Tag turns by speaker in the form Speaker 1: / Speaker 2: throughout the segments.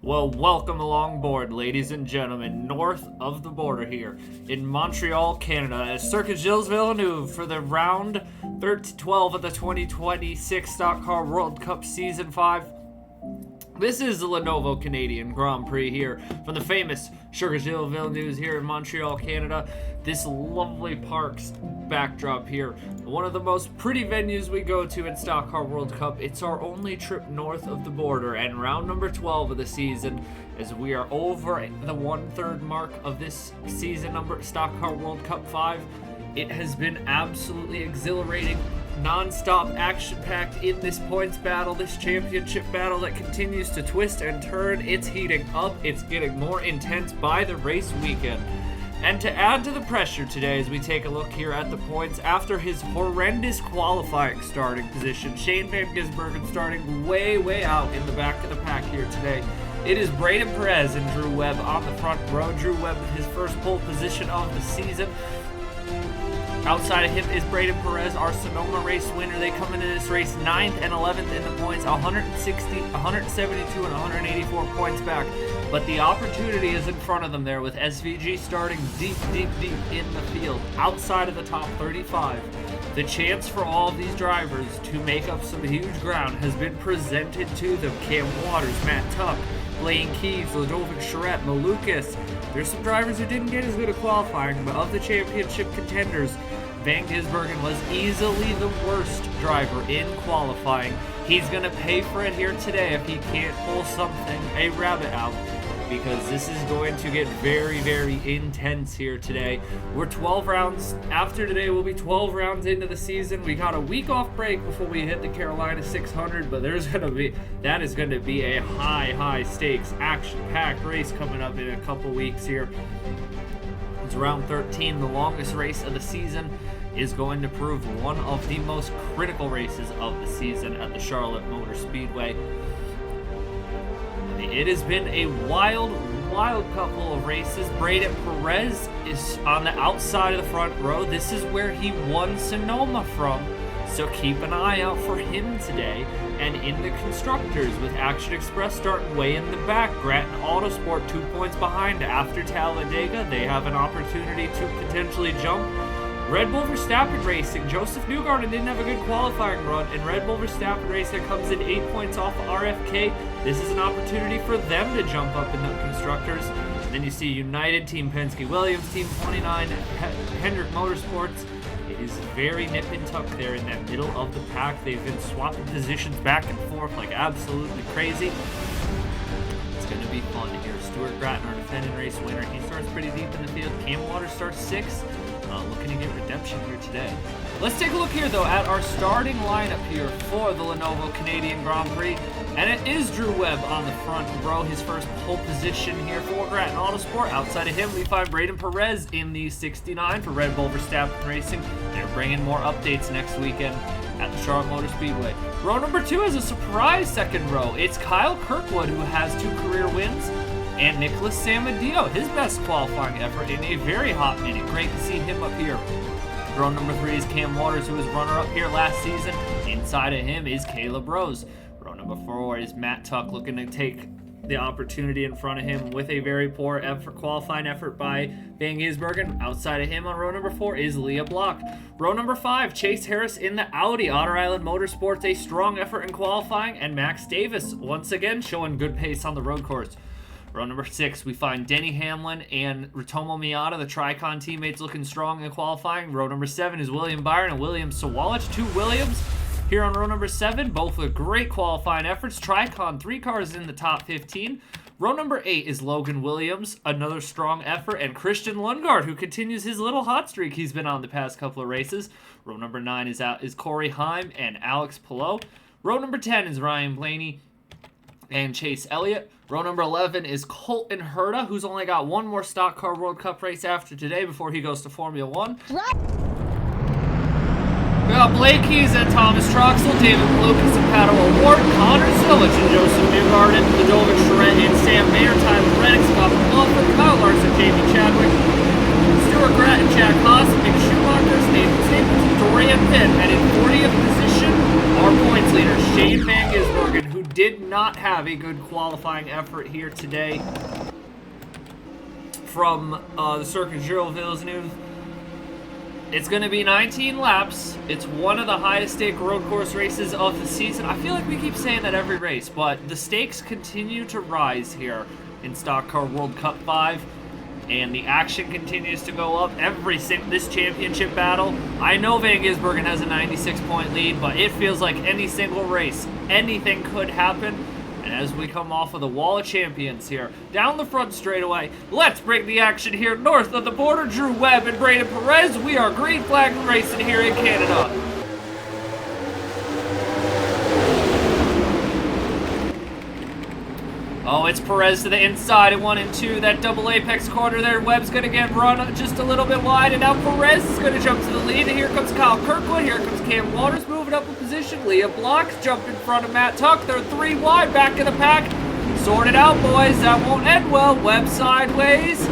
Speaker 1: Well, welcome along board, ladies and gentlemen, north of the border here in Montreal, Canada, at Circuit Gilles Villeneuve for the round 12 of the 2026 Stock Car World Cup Season 5. This is the Lenovo Canadian Grand Prix here from the famous Circuit Gilles Villeneuve here in Montreal, Canada. This lovely park's backdrop here. One of the most pretty venues we go to in Stock Car World Cup. It's our only trip north of the border and round number 12 of the season as we are over the 1/3 mark of this season number Stock Car World Cup 5. It has been absolutely exhilarating, non-stop action-packed in this points battle, this championship battle that continues to twist and turn. It's heating up, it's getting more intense by the race weekend. And to add to the pressure today as we take a look here at the points, after his horrendous qualifying starting position, Shane Van Gisbergen starting way out in the back of the pack here today. It is Braden Perez and Drew Webb on the front row. Drew Webb with his first pole position of the season. Outside of him is Braden Perez, our Sonoma race winner. They come into this race 9th and 11th in the points, 160, 172, and 184 points back. But the opportunity is in front of them there with SVG starting deep in the field, outside of the top 35. The chance for all of these drivers to make up some huge ground has been presented to them. Cam Waters, Matt Tuck, Blaine Keeves, Ludovic Charette, Malukas. There's some drivers who didn't get as good at qualifying, but of the championship contenders, Van Gisbergen was easily the worst driver in qualifying. He's going to pay for it here today if he can't pull a rabbit out, because this is going to get very intense here today. We're 12 rounds. After today, we'll be 12 rounds into the season. We got a week off break before we hit the Carolina 600, but that is going to be a high stakes, action-packed race coming up in a couple weeks here. It's round 13, the longest race of the season, is going to prove one of the most critical races of the season at the Charlotte Motor Speedway. It has been a wild couple of races. Braden Perez is on the outside of the front row. This is where he won Sonoma from, so keep an eye out for him today. And in the constructors, with Action Express starting way in the back, Grattan Autosport 2 points behind. After Talladega, they have an opportunity to potentially jump. Red Bull Verstappen Racing, Joseph Newgarden didn't have a good qualifying run, and Red Bull Verstappen Racing comes in 8 points off RFK. This is an opportunity for them to jump up in the constructors. And then you see United, Team Penske Williams, Team 29, Hendrick Motorsports. It is very nip and tuck there in that middle of the pack. They've been swapping positions back and forth like absolutely crazy. It's going to be fun here. Stuart Grattan, our defending race winner, he starts pretty deep in the field. Cam Waters starts 6th. Looking to get redemption here today. Let's take a look here, though, at our starting lineup here for the Lenovo Canadian Grand Prix. And it is Drew Webb on the front row, his first pole position here for Grattan Autosport. Outside of him, we find Braden Perez in the 69 for Red Bull Verstappen Racing. They're bringing more updates next weekend at the Charlotte Motor Speedway. Row number 2 is a surprise second row. It's Kyle Kirkwood, who has 2 career wins, and Nicholas Samadio, his best qualifying effort in a very hot minute. Great to see him up here. Row number 3 is Cam Waters, who was runner-up here last season. Inside of him is Caleb Rose. Row number 4 is Matt Tuck, looking to take the opportunity in front of him with a very poor qualifying effort by Van Gisbergen. Outside of him on row number 4 is Leah Block. Row number 5, Chase Harris in the Audi. Otter Island Motorsports, a strong effort in qualifying. And Max Davis, once again, showing good pace on the road course. Row number 6, we find Denny Hamlin and Ritomo Miata, the Tricon teammates, looking strong in qualifying. Row number 7 is William Byron and William Sawalich, 2 Williams here on row number 7, both with great qualifying efforts. Tricon, 3 cars in the top 15. Row number 8 is Logan Williams, another strong effort, and Christian Lundgaard, who continues his little hot streak he's been on the past couple of races. Row number 9 is Corey Heim and Alex Pillow. Row number 10 is Ryan Blaney and Chase Elliott. Row number 11 is Colton Herta, who's only got one more Stock Car World Cup race after today before he goes to Formula 1. We got Blake Keys and Thomas Troxel, David Lucas and Pato O'Ward, Connor Zilich and Joseph Newgarden, Ludovic Charette and Sam Mayer, Tyler Reddick, Scott McLaughlin, Kyle Larson, Jamie Chadwick, Stuart Grattan, Jack Haas, Mick Schumacher, Nathan Stapleton, Dorian Pitt, and in 40th position, our points leader, Shane Van Gisbergen, who did not have a good qualifying effort here today from the Circuit Villeneuve. It's going to be 19 laps. It's one of the highest stake road course races of the season. I feel like we keep saying that every race, but the stakes continue to rise here in Stock Car World Cup 5. And the action continues to go up this championship battle. I know Van Gisbergen has a 96-point lead, but it feels like any single race, anything could happen. And as we come off of the Wall of Champions here, down the front straightaway, let's bring the action here north of the border. Drew Webb and Braden Perez. We are green flag racing here in Canada. Oh, it's Perez to the inside at 1 and 2. That double apex corner there. Webb's going to get run just a little bit wide, and now Perez is going to jump to the lead. And here comes Kyle Kirkwood. Here comes Cam Waters moving up a position. Liam Blocks jumped in front of Matt Tuck. They're 3 wide back in the pack. Sort it out, boys. That won't end well. Webb sideways.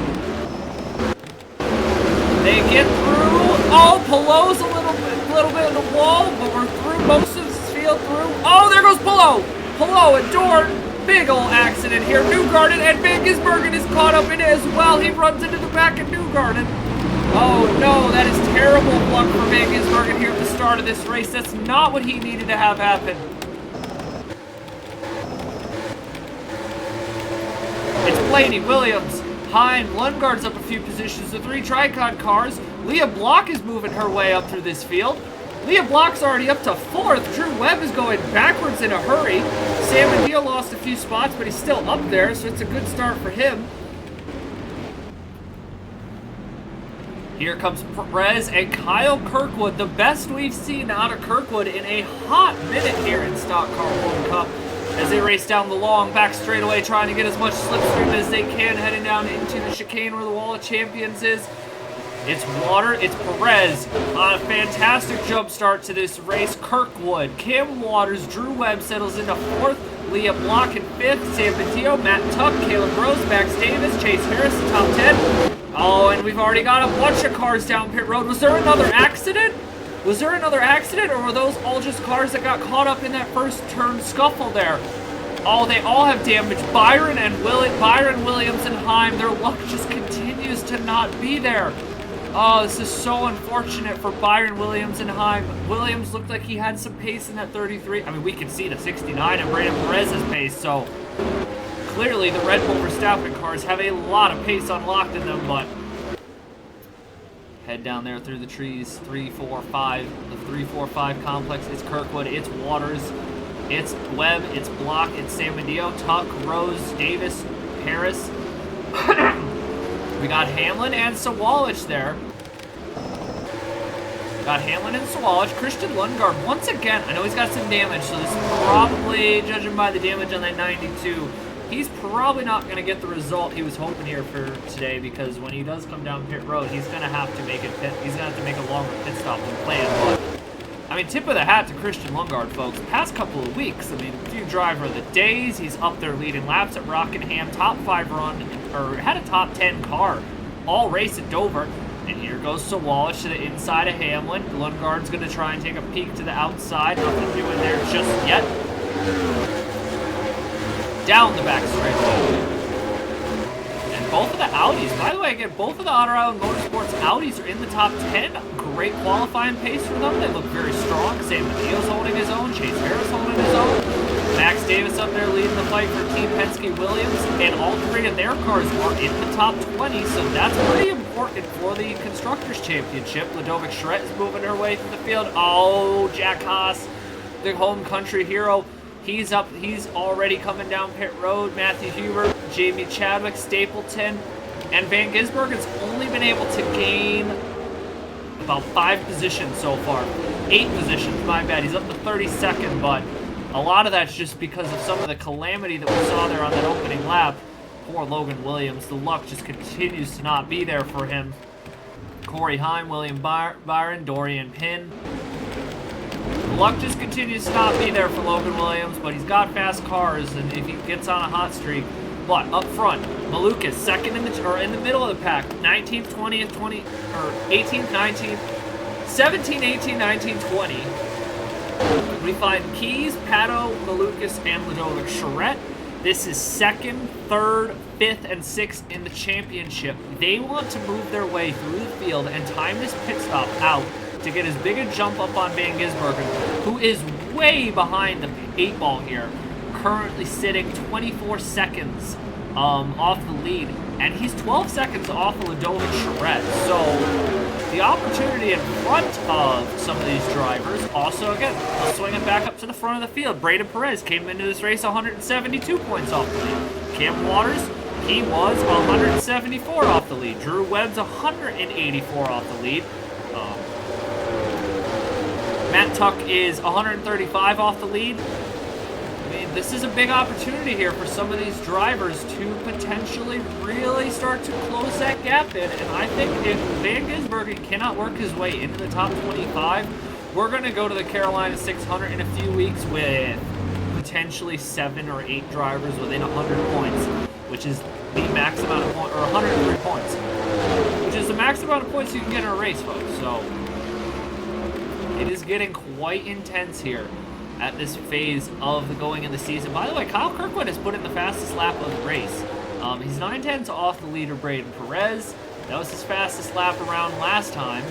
Speaker 1: They get through. Oh, Polo's a little bit in the wall, but we're through most of this field through. Oh, there goes Polo. Polo and Dorn. Big ol' accident here. Newgarden and Van Gisbergen is caught up in it as well. He runs into the back of Newgarden. Oh no, that is terrible luck for Van Gisbergen here at the start of this race. That's not what he needed to have happen. It's Blaney, Williams, Hine, Lundgaard's up a few positions. The 3 Tricon cars. Leah Block is moving her way up through this field. Leah Block's already up to 4th. Drew Webb is going backwards in a hurry. Sam Medea lost a few spots, but he's still up there, so it's a good start for him. Here comes Perez and Kyle Kirkwood, the best we've seen out of Kirkwood in a hot minute here in Stock Car World Cup, as they race down the long back straightaway, trying to get as much slipstream as they can, heading down into the chicane where the Wall of Champions is. It's Perez on a fantastic jump start to this race. Kirkwood, Cam Waters, Drew Webb settles into 4th. Leah Block in 5th. Sam Patio, Matt Tuck, Caleb Rose, Max Davis, Chase Harris, the top 10. Oh, and we've already got a bunch of cars down pit road. Was there another accident? Was there another accident, or were those all just cars that got caught up in that first turn scuffle there? Oh, they all have damage. Byron, Williams, and Heim, their luck just continues to not be there. Oh, this is so unfortunate for Byron, Williams, and Heim. Williams looked like he had some pace in that 33. I mean, we can see the 69 and Brandon Perez's pace, so clearly the Red Bull Verstappen cars have a lot of pace unlocked in them, but head down there through the trees. 3, 4, 5. The 3, 4, 5 complex. It's Kirkwood, it's Waters, it's Webb, it's Block, it's Sam Medeo, Tuck, Rose, Davis, Harris. We got Hamlin and Sawalich there. Got Hamlin and Sawalich. Christian Lundgaard, once again, I know he's got some damage, so this is probably, judging by the damage on that 92, he's probably not going to get the result he was hoping here for today, because when he does come down pit road, he's going to have to make a longer pit stop than planned. But I mean, tip of the hat to Christian Lundgaard, folks. Past couple of weeks, I mean, few driver of the days. He's up there leading laps at Rockingham, top 5 run, or had a top 10 car all race at Dover. And here goes Sawalich to the inside of Hamlin. Lundgaard's going to try and take a peek to the outside. Nothing doing there just yet. Down the back straightaway. And both of the Audis, by the way, again, both of the Otter Island Motorsports Audis are in the top 10. Great qualifying pace for them. They look very strong. Sam Mateo's holding his own. Chase Harris holding his own. Max Davis up there leading the fight for Team Penske Williams. And all 3 of their cars are in the top 20, so that's pretty important for the Constructors' Championship. Ludovic Schret is moving her way through the field. Oh, Jack Haas, the home country hero. He's up. He's already coming down pit road. Matthew Hubert, Jamie Chadwick, Stapleton, and Van Gisbergen's only been able to gain about 5 positions so far. 8 positions, my bad. He's up to 32nd, but a lot of that's just because of some of the calamity that we saw there on that opening lap. Poor Logan Williams. The luck just continues to not be there for him. Corey Heim, William Byron, Dorian Pinn. The luck just continues to not be there for Logan Williams, but he's got fast cars, and if he gets on a hot streak. But up front, Malukas, second in the middle of the pack, 19th, 20th, 18th, 19th, 17, 18, 19, 20. We find Keys, Pato, Malukas, and Ludovic Charette. This is 2nd, 3rd, 5th, and 6th in the championship. They want to move their way through the field and time this pit stop out to get as big a jump up on Van Gisbergen, who is way behind the 8 ball here, currently sitting 24 seconds off the lead, and he's 12 seconds off of Ludovic Charette. So the opportunity in front of some of these drivers. Also, again, let's swing it back up to the front of the field. Braden Perez came into this race 172 points off the lead. Cam Waters, he was 174 off the lead. Drew Webb's 184 off the lead. Matt Tuck is 135 off the lead. I mean, this is a big opportunity here for some of these drivers to potentially really start to close that gap in. And I think if Van Gisbergen cannot work his way into the top 25, we're going to go to the Carolina 600 in a few weeks with potentially 7 or 8 drivers within 100 points, which is the max amount of points, or 103 points, which is the max amount of points you can get in a race, folks. So it is getting quite intense here at this phase of the going in the season. By the way, Kyle Kirkwood has put in the fastest lap of the race. He's 9/10 off the leader, Braden Perez. That was his fastest lap around last time.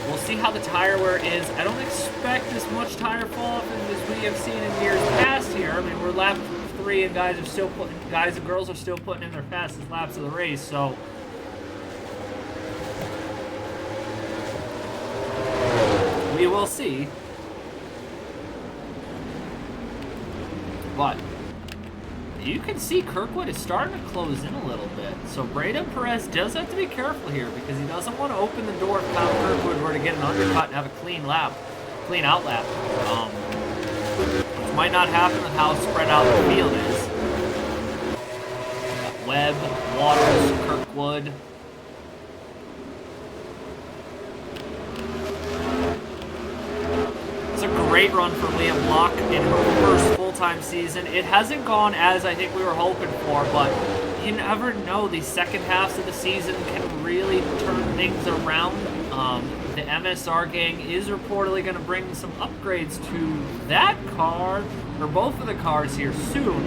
Speaker 1: We'll see how the tire wear is. I don't expect as much tire fall off as we have seen in years past here. I mean, we're lap 3 and guys and girls are still putting in their fastest laps of the race, so we will see. But you can see Kirkwood is starting to close in a little bit. So Braden Perez does have to be careful here because he doesn't want to open the door if Kyle Kirkwood were to get an undercut and have a clean out lap. Which might not happen with how spread out the field is. Webb, Waters, Kirkwood. It's a great run for Leah Block in her first full-time season. It hasn't gone as I think we were hoping for, but you never know. These second halves of the season can really turn things around. The MSR gang is reportedly going to bring some upgrades to that car, or both of the cars here soon.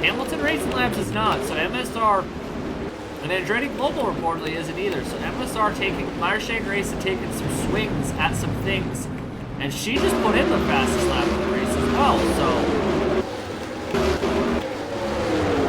Speaker 1: Hamilton Racing Labs is not, so MSR, and Andretti Global reportedly isn't either. So MSR Myra Shane Racing taking some swings at some things. And she just put in the fastest lap of the race as well, so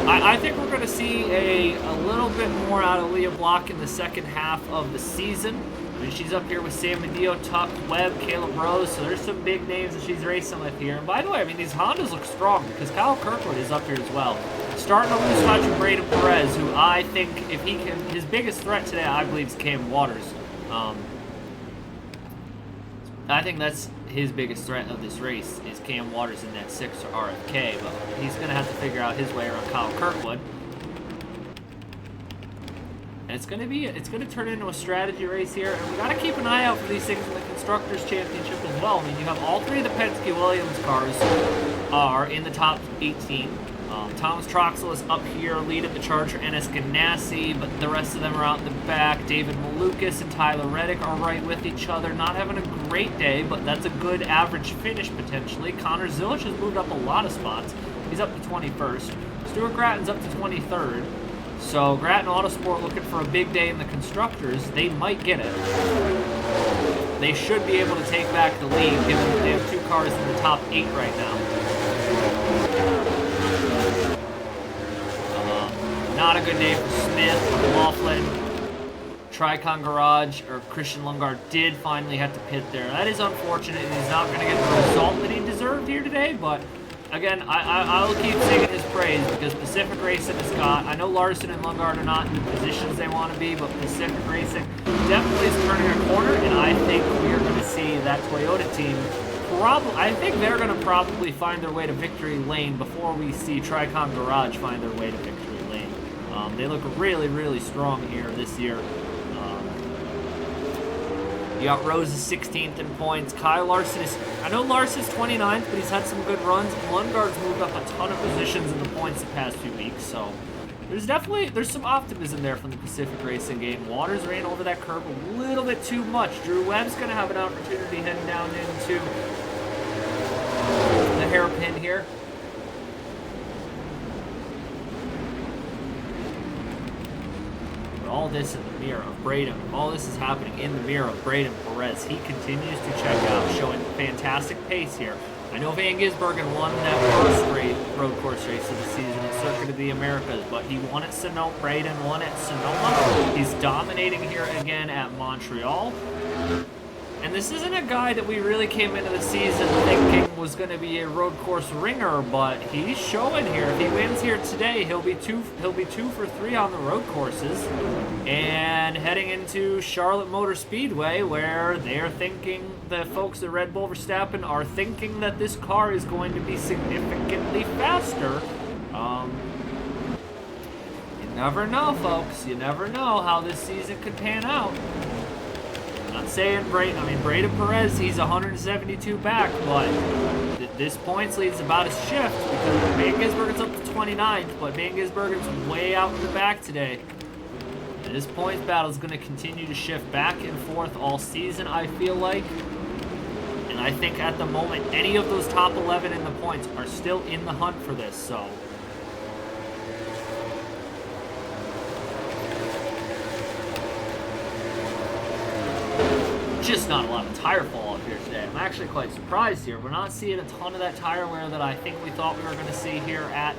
Speaker 1: I think we're going to see a little bit more out of Leah Block in the second half of the season. I mean, she's up here with Sam Medeo, Tuck, Webb, Caleb Rose, so there's some big names that she's racing with here. And by the way, I mean, these Hondas look strong because Kyle Kirkwood is up here as well. Starting to lose touch with Braden Perez, who I think if he can, his biggest threat today, I believe, is Cam Waters. I think that's his biggest threat of this race is Cam Waters in that 6 or RFK, but he's going to have to figure out his way around Kyle Kirkwood. And it's going to turn into a strategy race here, and we got to keep an eye out for these things in the Constructors Championship as well. I mean, you have all 3 of the Penske Williams cars are in the top 18. Thomas Troxel is up here, leading the Charger, Enes Ganassi, but the rest of them are out in the back. David Malukas and Tyler Reddick are right with each other. Not having a great day, but that's a good average finish potentially. Connor Zilish has moved up a lot of spots. He's up to 21st. Stuart Gratton's up to 23rd. So Grattan Autosport looking for a big day in the Constructors. They might get it. They should be able to take back the lead, given that they have 2 cars in the top 8 right now. Not a good day for Smith, McLaughlin, Tricon Garage, or Christian Lungard did finally have to pit there. That is unfortunate. He's not going to get the result that he deserved here today, but again, I will keep singing his praise because Pacific Racing has got, I know Larson and Lungard are not in the positions they want to be, but Pacific Racing definitely is turning a corner, and I think we are going to see that Toyota team I think they're going to probably find their way to victory lane before we see Tricon Garage find their way to victory lane. They look really, really strong here this year. You got Rose is 16th in points. Kyle Larson is, I know Larson's 29th, but he's had some good runs. Lundgaard's moved up a ton of positions in the points the past few weeks, so there's some optimism there from the Pacific Racing game. Waters ran over that curb a little bit too much. Drew Webb's going to have an opportunity heading down into hairpin here. But all this in the mirror of Braden, all this is happening in the mirror of Braden Perez. He continues to check out, showing fantastic pace here. I know Van Gisbergen won that first road course race of the season at Circuit of the Americas, but he won at Sonoma. Braden won at Sonoma. He's dominating here again at Montreal. And this isn't a guy that we really came into the season thinking was going to be a road course ringer, but he's showing here. If he wins here today, he'll be two for 3 on the road courses, and heading into Charlotte Motor Speedway, where they're thinking, the folks at Red Bull Verstappen are thinking that this car is going to be significantly faster. You never know, folks. You never know how this season could pan out. Not saying Braden Perez, he's 172 back, but this points lead is about to shift because Van Gisbergen's up to 29th, but Van Gisbergen's way out in the back today. And this points battle is going to continue to shift back and forth all season, I feel like. And I think at the moment, any of those top 11 in the points are still in the hunt for this, so. Just not a lot of tire fall up here today. I'm actually quite surprised here. We're not seeing a ton of that tire wear that I think we thought we were going to see here at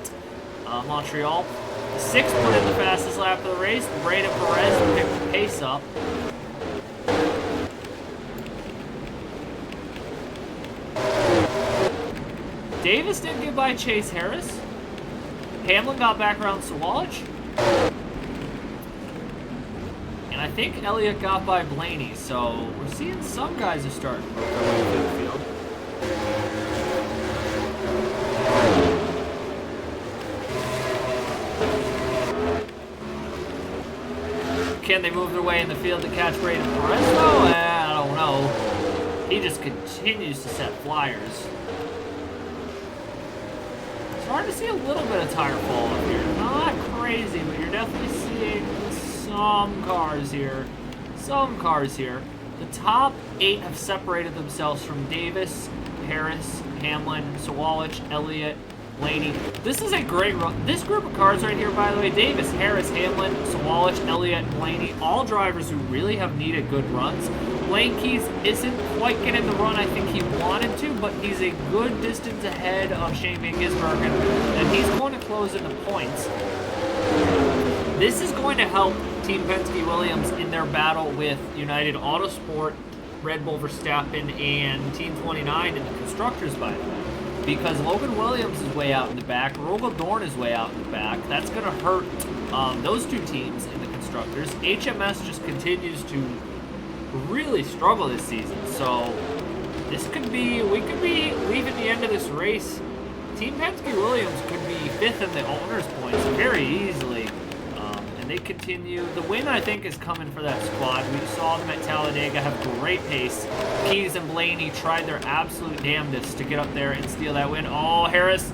Speaker 1: Montreal. The 6 put in the fastest lap of the race. Braden Perez picked the pace up. Davis didn't get by Chase Harris. Hamlin got back around Sawalch. And I think Elliott got by Blaney, so we're seeing some guys are starting to move their way through the field. Can they move their way in the field to catch Braden Perez? No, I don't know. He just continues to set flyers. It's hard to see a little bit of tire fall up here. Not crazy, but you're definitely seeing some cars here. Some cars here. The top 8 have separated themselves from Davis, Harris, Hamlin, Sawalch, Elliott, Blaney. This is a great run. This group of cars right here, by the way, Davis, Harris, Hamlin, Sawalch, Elliott, Blaney, all drivers who really have needed good runs. Blaine Keys isn't quite getting the run I think he wanted to, but he's a good distance ahead of Shane Van Gisbergen, and he's going to close in the points. This is going to help Team Penske-Williams in their battle with United Autosport, Red Bull Verstappen, and Team 29 in the Constructors, by the way. Because Logan Williams is way out in the back, Rogel Dorn is way out in the back. That's going to hurt those two teams in the Constructors. HMS just continues to really struggle this season. So this could be, we could be leaving the end of this race. Team Penske-Williams could be 5th in the owner's points very easily. And they continue. The win, I think, is coming for that squad. We saw them at Talladega have great pace. Keys and Blaney tried their absolute damnedest to get up there and steal that win. Oh, Harris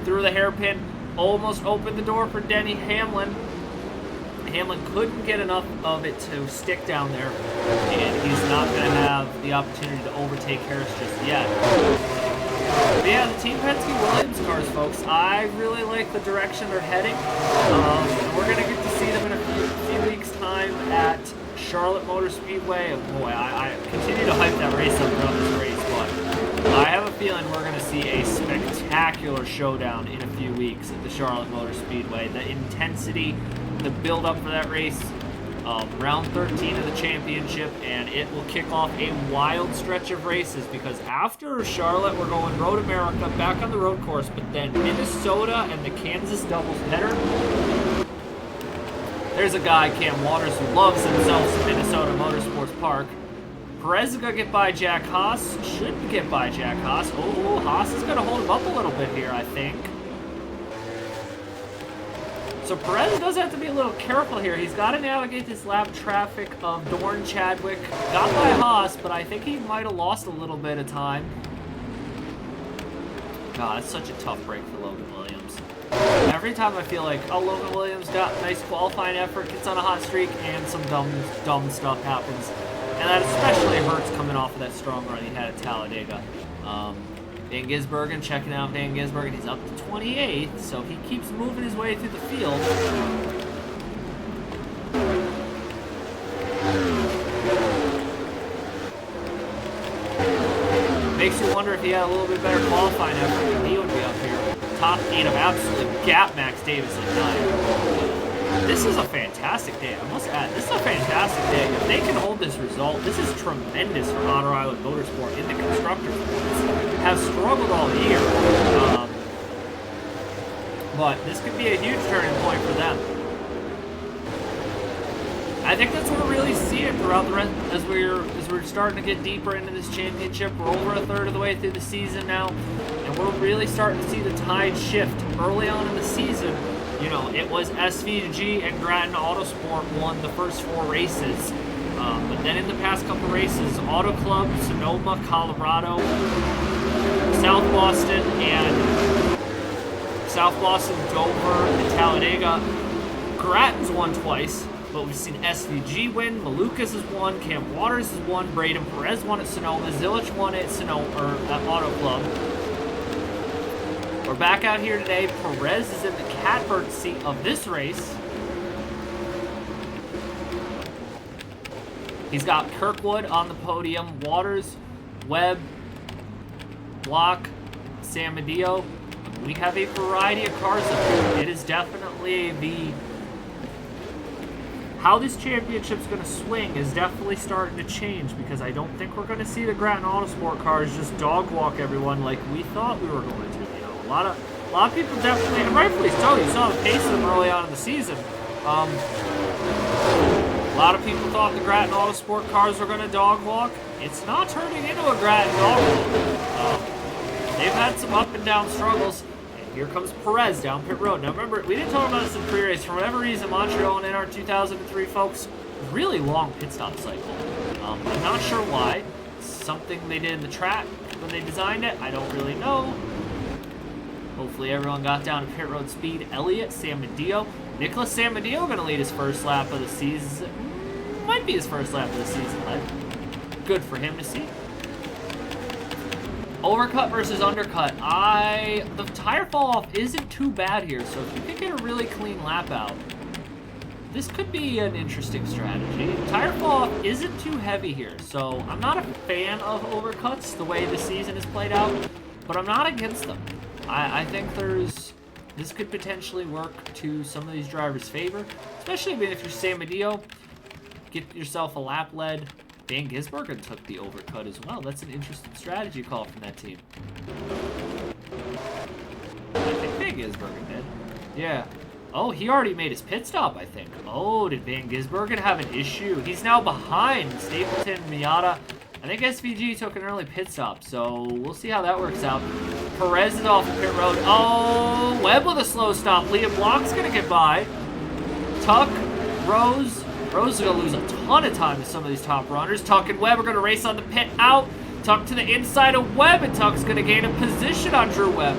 Speaker 1: through the hairpin. Almost opened the door for Denny Hamlin. Hamlin couldn't get enough of it to stick down there. And he's not going to have the opportunity to overtake Harris just yet. But yeah, the Team Penske-Williams cars, folks, I really like the direction they're heading. We're going to get to see them in a few weeks' time at Charlotte Motor Speedway. Boy, I continue to hype that race up throughout this race, but I have a feeling we're going to see a spectacular showdown in a few weeks at the Charlotte Motor Speedway. The intensity, the build-up for that race, round 13 of the championship, and it will kick off a wild stretch of races because after Charlotte, we're going Road America, back on the road course, but then Minnesota and the Kansas doubleheader. There's a guy, Cam Waters, who loves himself some Minnesota Motorsports Park. Perez is going to get by Jack Haas. Should get by Jack Haas. Oh, Haas is going to hold him up a little bit here, I think. So Perez does have to be a little careful here. He's got to navigate this lap traffic of Dorn, Chadwick. Got by Haas, but I think he might have lost a little bit of time. God, it's such a tough break for Logan Williams. Every time I feel like, oh, Logan Williams got a nice qualifying effort, gets on a hot streak, and some dumb stuff happens. And that especially hurts coming off of that strong run he had at Talladega. Van Gisbergen checking out Van Gisbergen. He's up to 28th, so he keeps moving his way through the field. Makes you wonder if he had a little bit better qualifying effort, he would be up here. Top 8 of absolute gap Max Davis at 9. This is a fantastic day. I must add, this is a fantastic day. If they can hold this result, this is tremendous for Otter Island Motorsport in the constructors points. Have struggled all year, but this could be a huge turning point for them. I think that's what we're really seeing throughout the rest as we're starting to get deeper into this championship. We're over a third of the way through the season now, and we're really starting to see the tide shift. Early on in the season, you know, it was SVG and Grattan Autosport won the first 4 races. But then in the past couple races, Auto Club, Sonoma, Colorado, South Boston, Dover, and Talladega. Grattan's won twice, but we've seen SVG win, Malukas has won, Camp Waters has won, Braden Perez won at Sonoma, Zilich won at at Auto Club. We're back out here today. Perez is in the catbird seat of this race. He's got Kirkwood on the podium, Waters, Webb, Block, San Medeo. We have a variety of cars up here. It is definitely how this championship's going to swing is definitely starting to change, because I don't think we're going to see the Grattan Autosport cars just dog walk everyone like we thought we were going to. You know, a lot of people definitely, and rightfully so, you saw the pace of them early on in the season. A lot of people thought the Grattan Autosport cars were going to dog walk. It's not turning into a Grattan dog walk. They've had some up and down struggles. And here comes Perez down pit road. Now remember, we didn't talk about this in pre-race. For whatever reason, Montreal and NR 2003 folks, really long pit stop cycle. I'm not sure why. Something they did in the track when they designed it. I don't really know. Hopefully everyone got down to pit road speed. Elliott, San Medeo. Nicholas San Medeo going to lead his first lap of the season. Might be his first lap of the season. Good for him to see. Overcut versus undercut. The tire fall off isn't too bad here, so if you can get a really clean lap out, this could be an interesting strategy. Tire fall off isn't too heavy here, so I'm not a fan of overcuts the way the season is played out, but I'm not against them. I think this could potentially work to some of these drivers' favor, especially if you're San Medeo. Get yourself a lap lead. Van Gisbergen took the overcut as well. That's an interesting strategy call from that team. I think Van Gisbergen did. Yeah. Oh, he already made his pit stop, I think. Oh, did Van Gisbergen have an issue? He's now behind Stapleton, Miata. I think SVG took an early pit stop, so we'll see how that works out. Perez is off the pit road. Oh, Webb with a slow stop. Liam Block's going to get by. Tuck, Rose. Rose is going to lose a ton of time to some of these top runners. Tuck and Webb are going to race on the pit out. Tuck to the inside of Webb, and Tuck's going to gain a position on Drew Webb.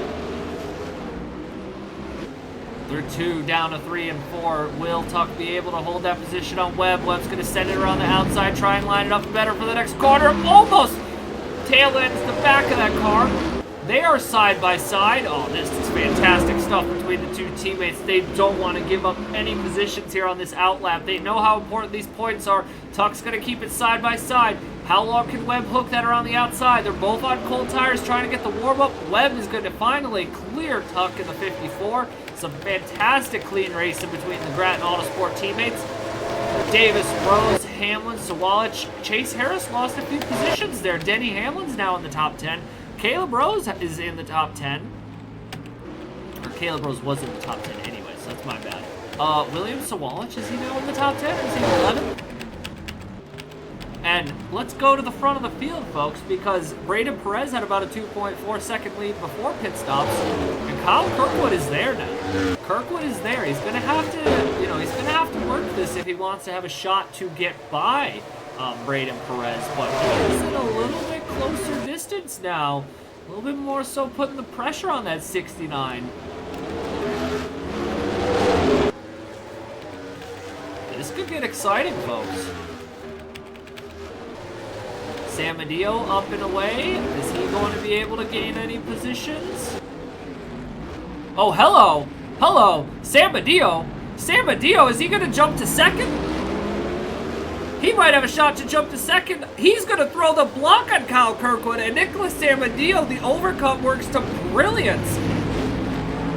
Speaker 1: They're 2 down to 3 and 4. Will Tuck be able to hold that position on Webb? Webb's going to send it around the outside, try and line it up better for the next corner. Almost tail ends the back of that car. They are side by side. Oh, this is fantastic stuff between the two teammates. They don't want to give up any positions here on this outlap. They know how important these points are. Tuck's going to keep it side by side. How long can Webb hook that around the outside? They're both on cold tires trying to get the warm-up. Webb is going to finally clear Tuck in the 54. Some fantastic clean racing between the Grattan Autosport teammates. Davis, Rose, Hamlin, Sawalich. Chase Harris lost a few positions there. Denny Hamlin's now in the top 10. Caleb Rose is in the top 10. Or Caleb Rose was in the top 10 anyway, so that's my bad. William Sawalich, is he now in the top 10 or is he 11? And let's go to the front of the field, folks, because Braden Perez had about a 2.4 second lead before pit stops, and Kyle Kirkwood is there now. Kirkwood is there. He's going to have to, he's going to have to work this if he wants to have a shot to get by Braden Perez, but he is in a little bit closer distance now. A little bit more so putting the pressure on that 69. This could get exciting, folks. Samadillo up and away. Is he going to be able to gain any positions? Oh, hello. Hello. Samadillo. Samadillo, is he going to jump to second? He might have a shot to jump to second. He's going to throw the block on Kyle Kirkwood, and Nicholas Samadillo, the overcut works to brilliance.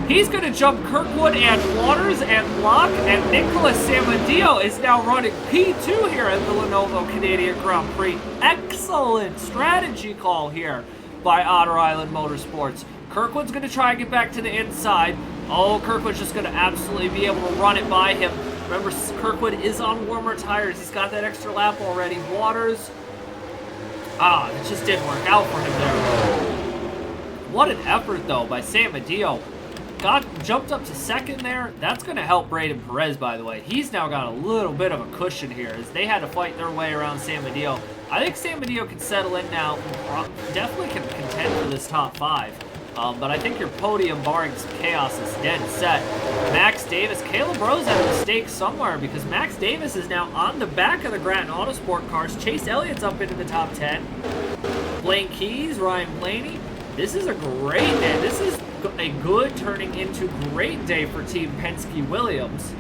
Speaker 1: He's going to jump Kirkwood and Waters and block, and Nicholas Samadillo is now running P2 here at the Lenovo Canadian Grand Prix. Excellent strategy call here by Otter Island Motorsports. Kirkwood's going to try and get back to the inside. Oh, Kirkwood's just going to absolutely be able to run it by him. Remember, Kirkwood is on warmer tires. He's got that extra lap already. Waters. It just didn't work out for him there. What an effort, though, by Samadillo. Jumped up to second there. That's going to help Braden Perez, by the way. He's now got a little bit of a cushion here as they had to fight their way around Samadillo. I think Samadillo can settle in now. Definitely can contend for this top 5. But I think your podium, barring some chaos, is dead set. Max Davis. Caleb Rose had a mistake somewhere because Max Davis is now on the back of the Grattan Autosport cars. Chase Elliott's up into the top 10. Blaine Keys, Ryan Blaney. This is a great day. This is a good turning into great day for Team Penske-Williams.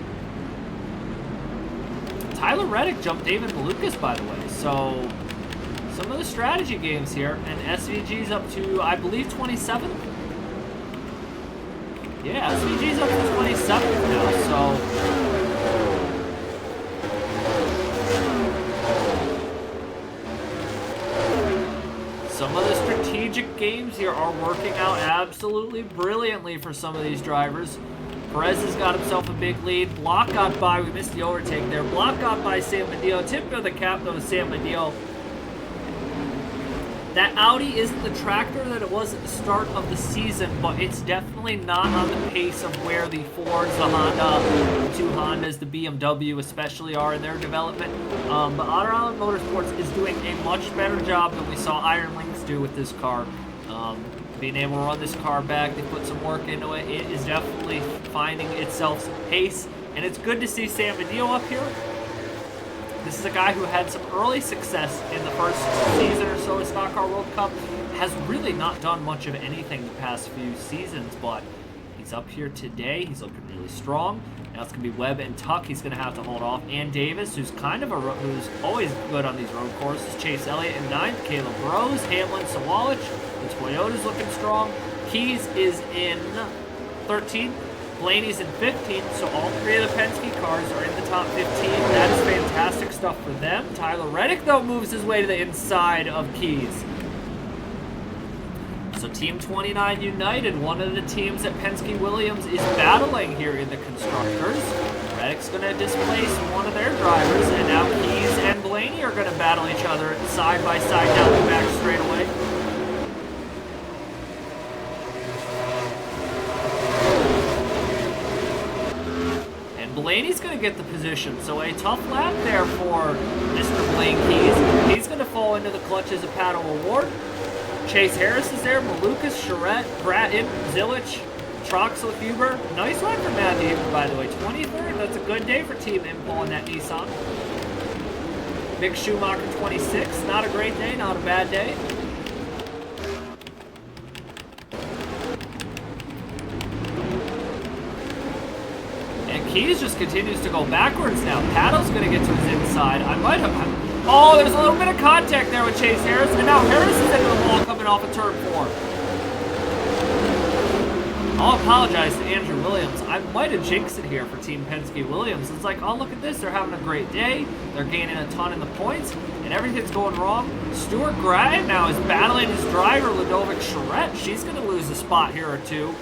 Speaker 1: Tyler Reddick jumped David Malukas, by the way. So, some of the strategy games here. And SVG's up to, I believe, 27th? Yeah, SVG's up to 27th now, so... Some of the strategic games here are working out absolutely brilliantly for some of these drivers. Perez has got himself a big lead. Block got by. We missed the overtake there. Block got by Samadillo. Tip of the cap, though, to Samadillo. That Audi isn't the tractor that it was at the start of the season, but it's definitely not on the pace of where the Fords, the Honda, the 2 Hondas, the BMW especially are in their development. But Otter Island Motorsports is doing a much better job than we saw Iron Lynx do with this car. Being able to run this car back, they put some work into it. It is definitely finding itself some pace, and it's good to see Samadillo up here. This is a guy who had some early success in the first season or so of Stock Car World Cup. Has really not done much of anything the past few seasons, but he's up here today. He's looking really strong. Now it's going to be Webb and Tuck. He's going to have to hold off. And Davis, who's who's always good on these road courses. Chase Elliott in 9th. Caleb Rose. Hamlin Sawalich. The Toyota's looking strong. Keys is in 13th. Blaney's in 15th, so all 3 of the Penske cars are in the top 15. That is fantastic stuff for them. Tyler Reddick, though, moves his way to the inside of Keys. So Team 29 United, one of the teams that Penske-Williams is battling here in the Constructors. Reddick's going to displace one of their drivers, and now Keys and Blaney are going to battle each other side by side down the back straightaway. Blaney's going to get the position, so a tough lap there for Mr. Blaine Keys. He's going to fall into the clutches of Paddle Award. Chase Harris is there, Malukas, Charette, Bratton, Zilich, Troxel, Huber. Nice run for Matthew Huber, by the way. 23rd, that's a good day for Team Impol in that Nissan. Mick Schumacher, 26. Not a great day, not a bad day. Keys just continues to go backwards now. Paddle's going to get to his inside. Oh, there's a little bit of contact there with Chase Harris, and now Harris is into the wall coming off of turn 4. I'll apologize to Andrew Williams. I might have jinxed it here for Team Penske-Williams. It's like, oh, look at this. They're having a great day. They're gaining a ton in the points, and everything's going wrong. Stuart Grattan now is battling his driver, Ludovic Charette. She's going to lose a spot here or two.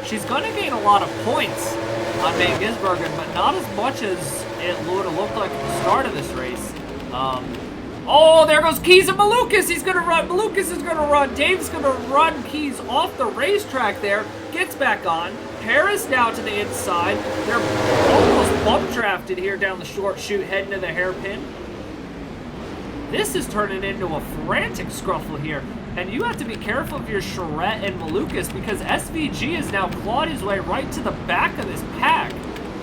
Speaker 1: She's going to gain a lot of points on May Gisbergen, but not as much as it would have looked like at the start of this race. Oh, there goes Keys and Malukas. He's going to run. Malukas is going to run. Dave's going to run Keys off the racetrack there. Gets back on. Harris now to the inside. They're almost bump drafted here down the short chute, heading to the hairpin. This is turning into a frantic scruffle here. And you have to be careful if you're Charette and Malukas because SVG has now clawed his way right to the back of this pack.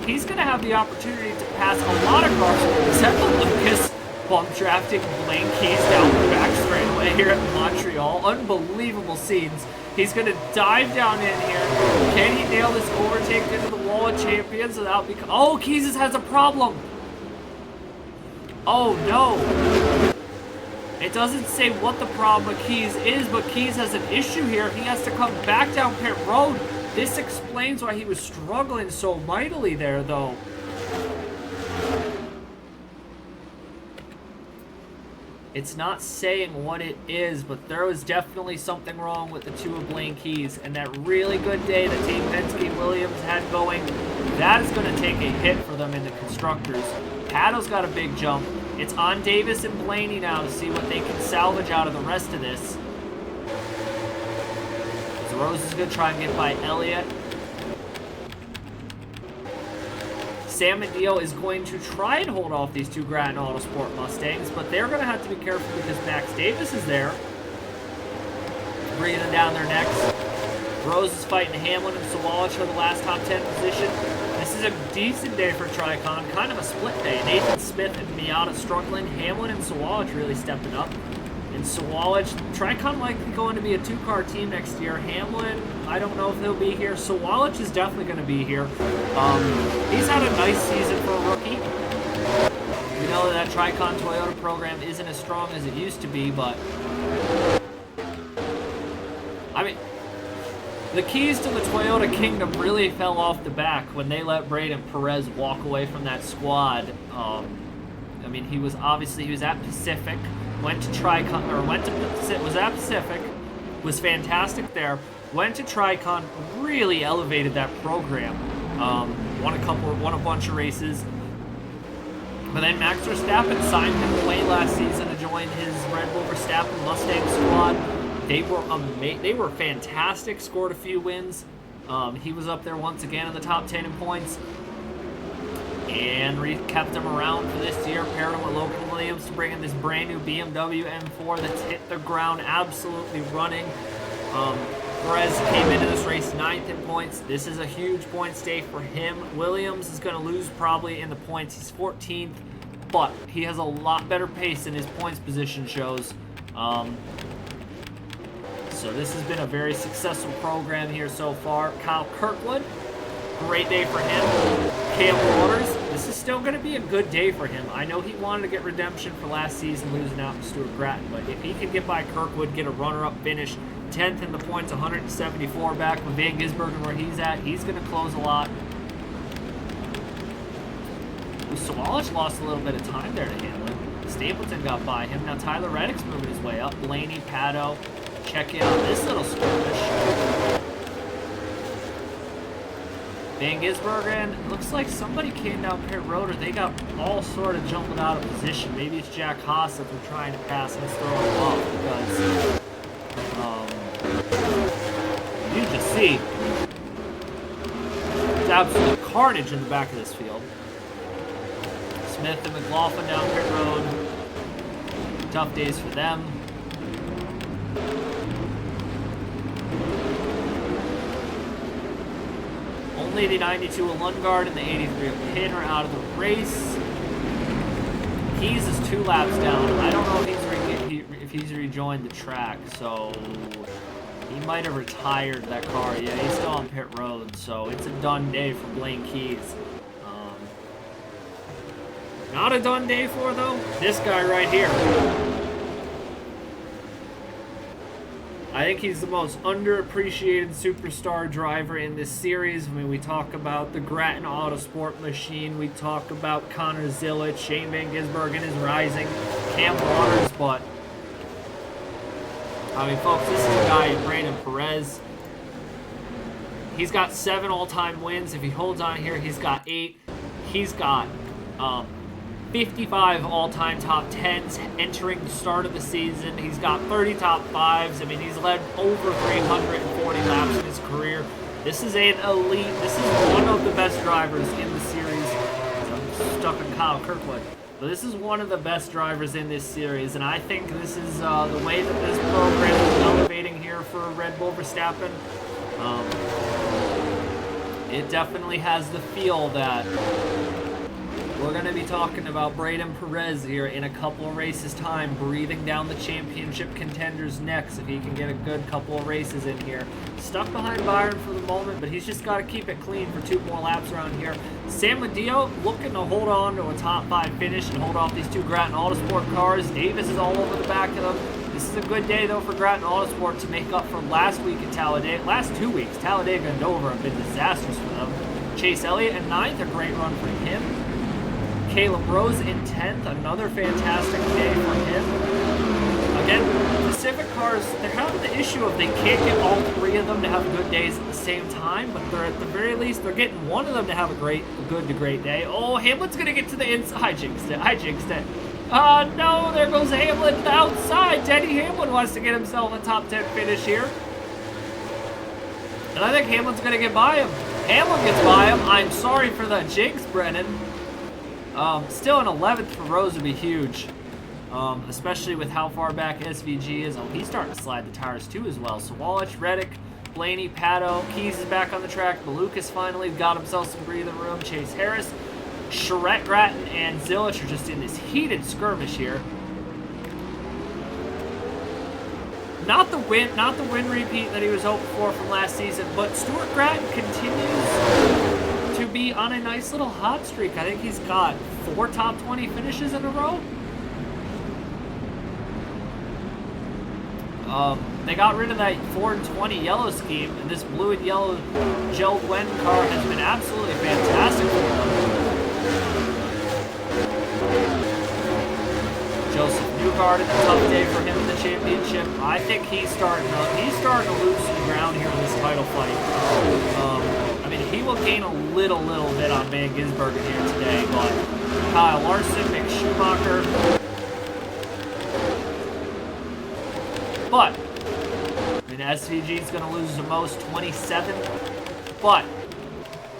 Speaker 1: He's going to have the opportunity to pass a lot of cars except Malukas. bump drafting Blaine Keys down the back straightaway here at Montreal. Unbelievable scenes. He's going to dive down in here. Can he nail this overtake into the wall of champions without becoming... Oh, Keys has a problem. Oh, no. It doesn't say what the problem with Keys is, but Keys has an issue here. He has to come back down pit road. This explains why he was struggling so mightily there, though. It's not saying what it is, but there was definitely something wrong with the two of Blaine Keys. And that really good day that Team Penske-Williams had going, that is going to take a hit for them in the Constructors. Pato's got a big jump. It's on Davis and Blaney now to see what they can salvage out of the rest of this. So Rose is going to try and get by Elliott. Sam and Dio is going to try and hold off these two Grattan Autosport Mustangs, but they're going to have to be careful because Max Davis is there, breathing down their necks. Rose is fighting Hamlin and Sawalich for the last top 10 position. This is a decent day for Tricon, kind of a split day. Nathan Smith and Miata struggling, Hamlin and Sawalich really stepping up. And Sawalich, Tricon likely going to be a two-car team next year. Hamlin, I don't know if he'll be here. Sawalich is definitely going to be here. He's had a nice season for a rookie. We know that Tricon Toyota program isn't as strong as it used to be, but I mean, the keys to the Toyota kingdom really fell off the back when they let Braden Perez walk away from that squad. I mean, he was at Pacific, went to Tricon, or was at Pacific, was fantastic there. Went to Tricon, really elevated that program. Won a bunch of races. But then Max Verstappen signed him away last season to join his Red Bull Verstappen Mustang squad. They were fantastic, scored a few wins. He was up there once again in the top 10 in points. And kept him around for this year, paired him with Logan Williams to bring in this brand new BMW M4 that's hit the ground absolutely running. Perez came into this race 9th in points. This is a huge points day for him. Williams is going to lose probably in the points. He's 14th, but he has a lot better pace than his points position shows. So this has been a very successful program here so far. Kyle Kirkwood, great day for him. Cam Waters, this is still going to be a good day for him. I know he wanted to get redemption for last season losing out to Stuart Grattan, but if he can get by Kirkwood, get a runner-up finish, 10th in the points, 174 back with Van Gisbergen where he's at, he's going to close a lot. Sawalich lost a little bit of time there to Hamlin. Stapleton got by him. Now Tyler Reddick's moving his way up. Blaney, Pato, check in on this little skirmish. Van Gisbergen, looks like somebody came down pit road, or they got all sort of jumping out of position. Maybe it's Jack Haas that they're trying to pass and throw him off because you just see it's absolute carnage in the back of this field. Smith and McLaughlin down pit road. Tough days for them. Only the 92 of Lundgaard and the 83 of Pinner out of the race. Keys is 2 laps down. I don't know if he's rejoined the track, so he might have retired that car. Yeah, he's still on pit road, so it's a done day for Blaine Keys. Not a done day for, though, this guy right here. I think he's the most underappreciated superstar driver in this series. I mean, we talk about the Grattan Autosport machine. We talk about Connor Zillich. Shane Van Gisbergen is rising. Cam Waters, but I mean, folks, this is a guy, Brandon Perez. He's got 7 all-time wins. If he holds on here, he's got 8. He's got 55 all-time top 10s entering the start of the season. He's got 30 top 5s. I mean, he's led over 340 laps in his career. This is an elite. This is one of the best drivers in the series. I'm stuck in Kyle Kirkwood. But this is one of the best drivers in this series, and I think this is the way that this program is elevating here for Red Bull Verstappen. It definitely has the feel that We're going to be talking about Braden Perez here in a couple of races' time, breathing down the championship contenders' necks if he can get a good couple of races in here. Stuck behind Byron for the moment, but he's just got to keep it clean for 2 more laps around here. San Mateo looking to hold on to a top 5 finish and hold off these 2 Grattan Autosport cars. Davis is all over the back of them. This is a good day, though, for Grattan Autosport to make up for last week at Talladega. Last 2 weeks, Talladega and Dover have been disasters for them. Chase Elliott in 9th, a great run for him. Caleb Rose in 10th, another fantastic day for him. Again, Pacific cars, they're having the issue of they can't get all 3 of them to have good days at the same time, but they're at the very least, they're getting one of them to have a good to great day. Oh, Hamlin's going to get to the inside. I jinxed it. No, there goes Hamlin to the outside. Denny Hamlin wants to get himself a top 10 finish here. And I think Hamlin's going to get by him. Hamlin gets by him. I'm sorry for the jinx, Brennan. Still an 11th for Rose would be huge, especially with how far back SVG is. Oh, he's starting to slide the tires too as well. So Walich, Reddick, Blaney, Pato, Keys is back on the track. Malukas finally got himself some breathing room. Chase Harris, Charette, Grattan, and Zilich are just in this heated skirmish here. Not the win repeat that he was hoping for from last season, but Stuart Grattan continues to be on a nice little hot streak. I think he's got 4 top 20 finishes in a row. They got rid of that 4 and 20 yellow scheme, and this blue and yellow Joe Gwen car has been absolutely fantastic for them. Joseph Newgard, a tough day for him in the championship. I think he's starting to lose some ground here in this title fight. I mean, he will gain a little bit on Van Gisbergen here today, but Kyle Larson, Mick Schumacher. But, I mean, SVG is going to lose the most, 27. But,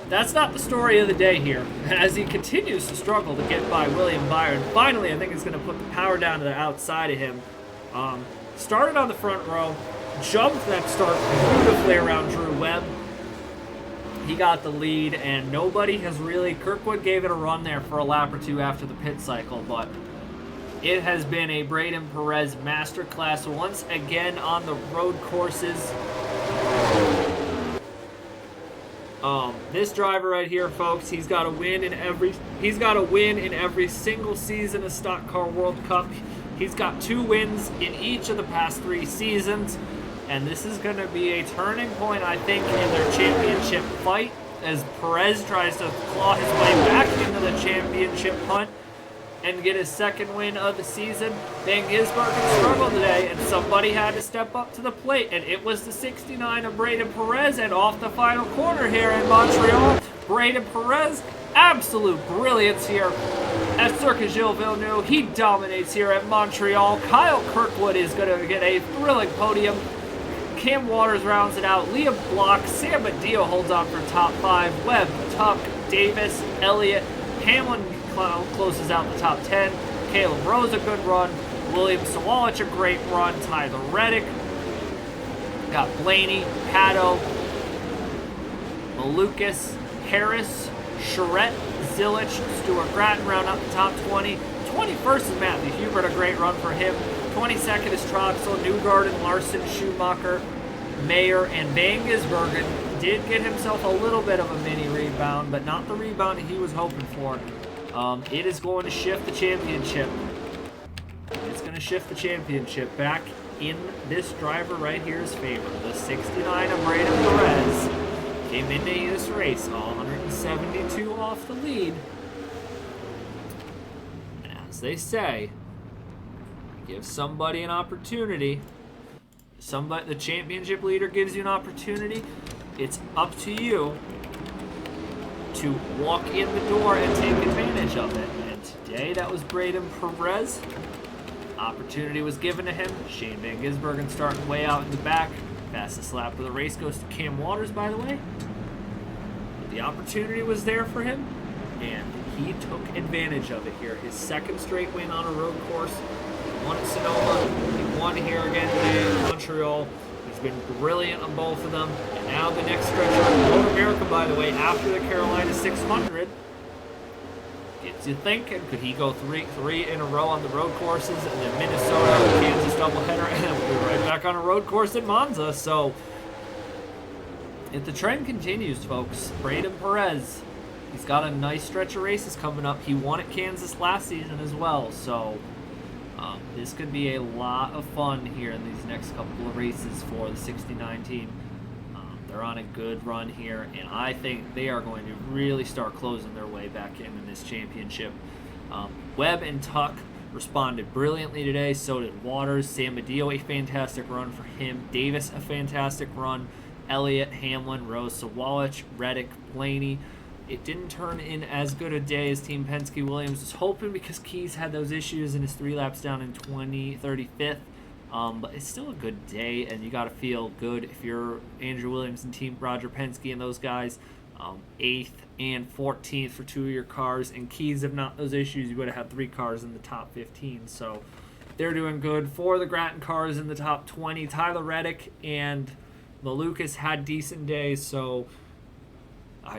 Speaker 1: that's not the story of the day here. As he continues to struggle to get by William Byron, finally, I think he's going to put the power down to the outside of him. Started on the front row, jumped that start beautifully around Drew Webb. He got the lead, and nobody has really... Kirkwood gave it a run there for a lap or 2 after the pit cycle, but it has been a Braden Perez masterclass once again on the road courses. This driver right here, folks, he's got a win in every single season of Stock Car World Cup. He's got 2 wins in each of the past 3 seasons. And this is going to be a turning point, I think, in their championship fight as Perez tries to claw his way back into the championship hunt and get his 2nd win of the season. Van Gisbergen struggled today, and somebody had to step up to the plate, and it was the 69 of Braden Perez. And off the final corner here in Montreal, Braden Perez, absolute brilliance here at Circuit Gilles Villeneuve. He dominates here at Montreal. Kyle Kirkwood is going to get a thrilling podium. Cam Waters rounds it out. Liam Block, Sam Badillo holds on for top 5. Webb, Tuck, Davis, Elliott, Hamlin closes out the top 10. Caleb Rose, a good run. William Sawalich, a great run. Tyler Reddick. Got Blaney, Pato, Malukas, Harris, Charette, Zilich, Stuart Grattan round out the top 20. 21st is Matthew Hubert, a great run for him. 22nd is Troxel, Newgarden, Larson, Schumacher, Mayer, and Van Gisbergen did get himself a little bit of a mini rebound, but not the rebound he was hoping for. It is going to shift the championship. It's going to shift the championship back in this driver right here's favor. The 69 of Braden Perez came into this race, 172 off the lead. And as they say, give somebody an opportunity. The championship leader gives you an opportunity. It's up to you to walk in the door and take advantage of it. And today, that was Braden Perez. Opportunity was given to him. Shane Van Gisbergen starting way out in the back. Fastest lap of the race goes to Cam Waters, by the way. But the opportunity was there for him, and he took advantage of it here. His 2nd straight win on a road course. Won at Sonoma. He won here again today in Montreal. He's been brilliant on both of them. And now the next stretch of Road America, by the way, after the Carolina 600. Gets you thinking, could he go three in a row on the road courses, and then Minnesota, Kansas doubleheader, and then we'll be right back on a road course at Monza. So if the trend continues, folks, Braden Perez, he's got a nice stretch of races coming up. He won at Kansas last season as well, so this could be a lot of fun here in these next couple of races for the 69 team. They're on a good run here, and I think they are going to really start closing their way back in this championship. Webb and Tuck responded brilliantly today. So did Waters. Sam Medeo, a fantastic run for him. Davis, a fantastic run. Elliott, Hamlin, Rose, Sawallich, Reddick, Blaney. It didn't turn in as good a day as Team Penske-Williams was hoping, because Keys had those issues in his 3 laps down in 35th. But it's still a good day, and you got to feel good if you're Andrew Williams and Team Roger Penske and those guys. 8th and 14th for 2 of your cars, and Keys, if not those issues, you would have had 3 cars in the top 15. So they're doing good. 4 of the Grattan cars in the top 20. Tyler Reddick and Malukas had decent days, so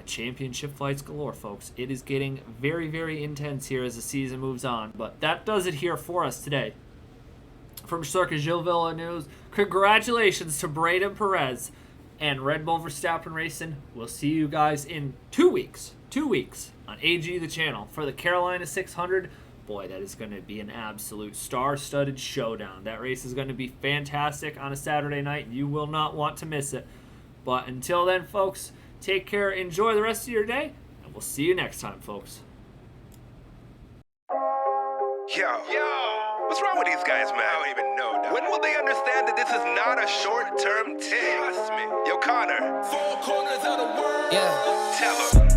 Speaker 1: championship fights galore, folks. It is getting very, very intense here as the season moves on. But that does it here for us today. From Circuit Gilles News, congratulations to Braden Perez and Red Bull Verstappen Racing. We'll see you guys in 2 weeks. 2 weeks on AG the channel for the Carolina 600. Boy, that is going to be an absolute star-studded showdown. That race is going to be fantastic on a Saturday night. You will not want to miss it. But until then, folks, take care, enjoy the rest of your day, and we'll see you next time, folks.
Speaker 2: What's wrong with these guys, man? I don't even know, dog. When will they understand that this is not a short-term thing? Trust me. Yo, Connor. 4 corners of the world.
Speaker 3: Yeah.
Speaker 2: Tell them.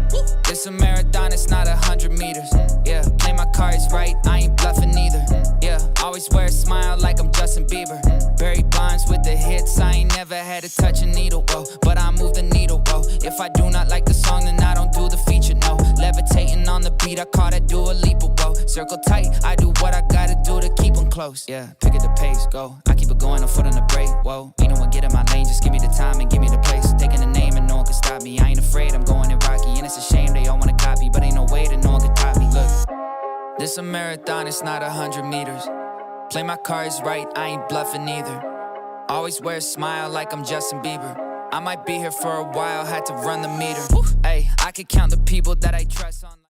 Speaker 3: It's a marathon, it's not 100 meters. Yeah, play my cards right, I ain't bluffing either. Yeah, always wear a smile like I'm Justin Bieber. Barry Bonds with the hits, I ain't never had to touch a needle, whoa. But I move the needle, whoa. If I do not like the song, then I don't do the feature, no. Levitating on the beat, I call that Dua Lipa, whoa. Circle tight, I do what I gotta do to keep them close. Yeah, pick at the pace, go. I keep it going, a foot on the brake, whoa. Ain't no one get in my lane, just give me the time and give me the place. Taking the name and no one can stop me. I ain't afraid, I'm going in Rocky, and it's a shame they all wanna copy, but ain't no way that no one can top me. Look, this a marathon, it's not 100 meters. Play my cards right, I ain't bluffing either. Always wear a smile like I'm Justin Bieber. I might be here for a while, had to run the meter. Hey, I could count the people that I trust on.